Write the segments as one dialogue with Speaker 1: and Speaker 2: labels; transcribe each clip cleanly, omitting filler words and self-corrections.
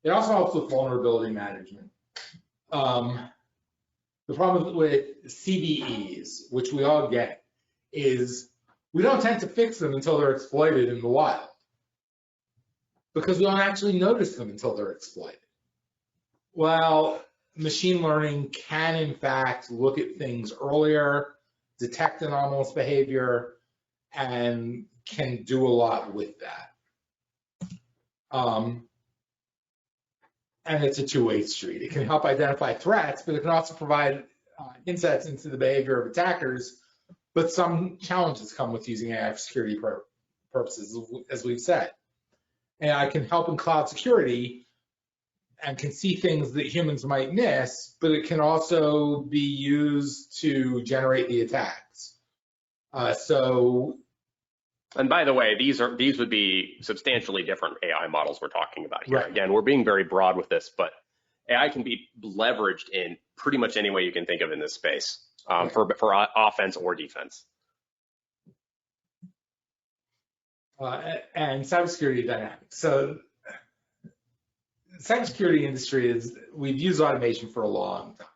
Speaker 1: It also helps with vulnerability management. The problem with CVEs, which we all get, is we don't tend to fix them until they're exploited in the wild, because we don't actually notice them until they're exploited. Well, machine learning can, in fact, look at things earlier, detect anomalous behavior, and can do a lot with that. And it's a two-way street. It can help identify threats, but it can also provide insights into the behavior of attackers. But some challenges come with using AI for security purposes, as we've said. AI can help in cloud security and can see things that humans might miss, but it can also be used to generate the attacks.
Speaker 2: And by the way, these would be substantially different AI models we're talking about here.
Speaker 1: Right.
Speaker 2: Again, we're being very broad with this, but AI can be leveraged in pretty much any way you can think of in this space, right, for offense or defense.
Speaker 1: And cybersecurity dynamics. So cybersecurity industry we've used automation for a long time.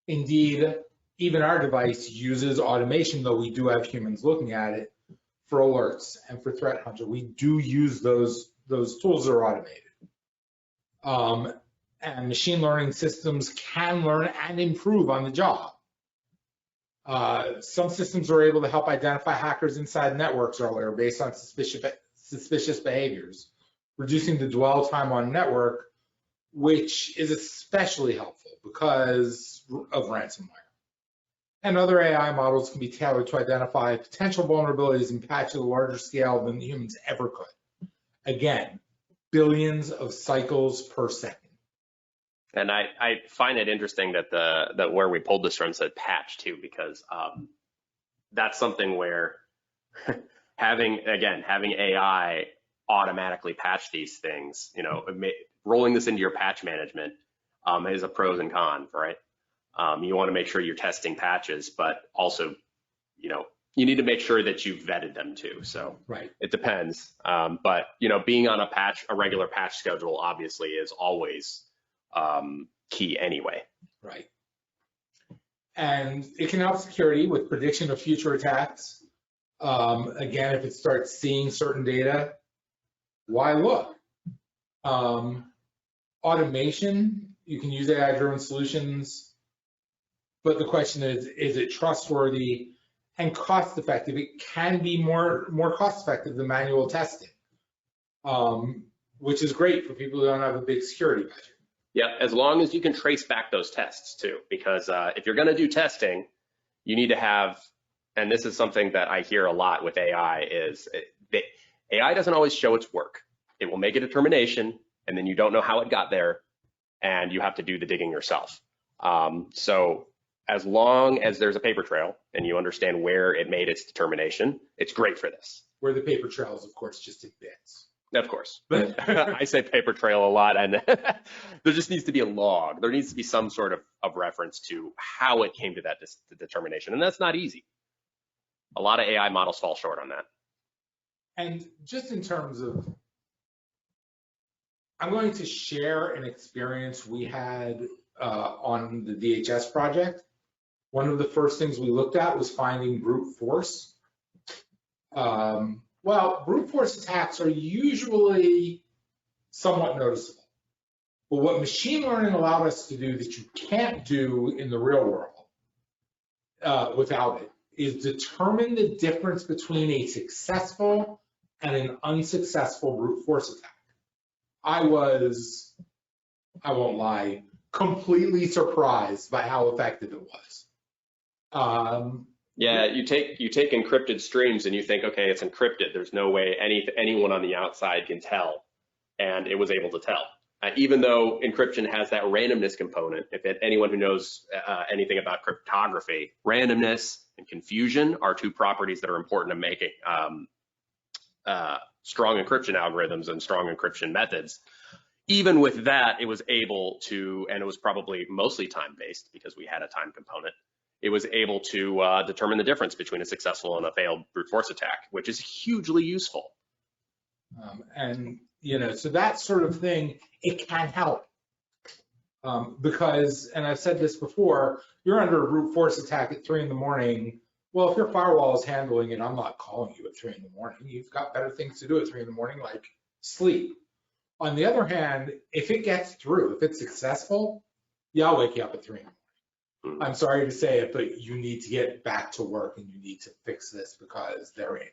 Speaker 1: Indeed, even our device uses automation, though we do have humans looking at it, for alerts and for threat hunter. We do use those tools that are automated. And machine learning systems can learn and improve on the job. Some systems are able to help identify hackers inside networks earlier based on suspicious behaviors, reducing the dwell time on network, which is especially helpful because of ransomware. And other AI models can be tailored to identify potential vulnerabilities and patch at a larger scale than humans ever could. Again, billions of cycles per second.
Speaker 2: And I find it interesting that where we pulled this from said patch too, because that's something where having AI automatically patch these things, rolling this into your patch management is a pros and cons, right? You want to make sure you're testing patches, but also, you need to make sure that you've vetted them too. So
Speaker 1: right,
Speaker 2: it depends. But being on a regular patch schedule obviously is always key anyway.
Speaker 1: Right. And it can help security with prediction of future attacks. Again, if it starts seeing certain data, why look? Automation, you can use AI-driven solutions. But the question is it trustworthy and cost-effective? It can be more cost-effective than manual testing, which is great for people who don't have a big security budget.
Speaker 2: Yeah, as long as you can trace back those tests too, because if you're going to do testing, you need to have, and this is something that I hear a lot with AI, is AI doesn't always show its work. It will make a determination, and then you don't know how it got there, and you have to do the digging yourself. So as long as there's a paper trail and you understand where it made its determination, it's great for this.
Speaker 1: Where the paper trail is, of course, just in bits.
Speaker 2: Of course. I say paper trail a lot, and there just needs to be a log. There needs to be some sort of reference to how it came to that determination, and that's not easy. A lot of AI models fall short on that.
Speaker 1: And just in terms of, I'm going to share an experience we had on the DHS project. One of the first things we looked at was finding brute force. Well, brute force attacks are usually somewhat noticeable. But what machine learning allowed us to do that you can't do in the real world without it is determine the difference between a successful and an unsuccessful brute force attack. I won't lie, completely surprised by how effective it was.
Speaker 2: Yeah, you take encrypted streams and you think, okay, it's encrypted. There's no way anyone on the outside can tell, and it was able to tell. Even though encryption has that randomness component, anyone who knows anything about cryptography, randomness and confusion are two properties that are important to making strong encryption algorithms and strong encryption methods. Even with that, it was able to, and it was probably mostly time-based because we had a time component, it was able to determine the difference between a successful and a failed brute force attack, which is hugely useful.
Speaker 1: And So that sort of thing, it can help. Because, and I've said this before, you're under a brute force attack at 3 a.m. Well, if your firewall is handling it, I'm not calling you at 3 a.m. You've got better things to do at 3 a.m, like sleep. On the other hand, if it gets through, if it's successful, yeah, I'll wake you up at 3 a.m. I'm sorry to say it, but you need to get back to work and you need to fix this because they're in.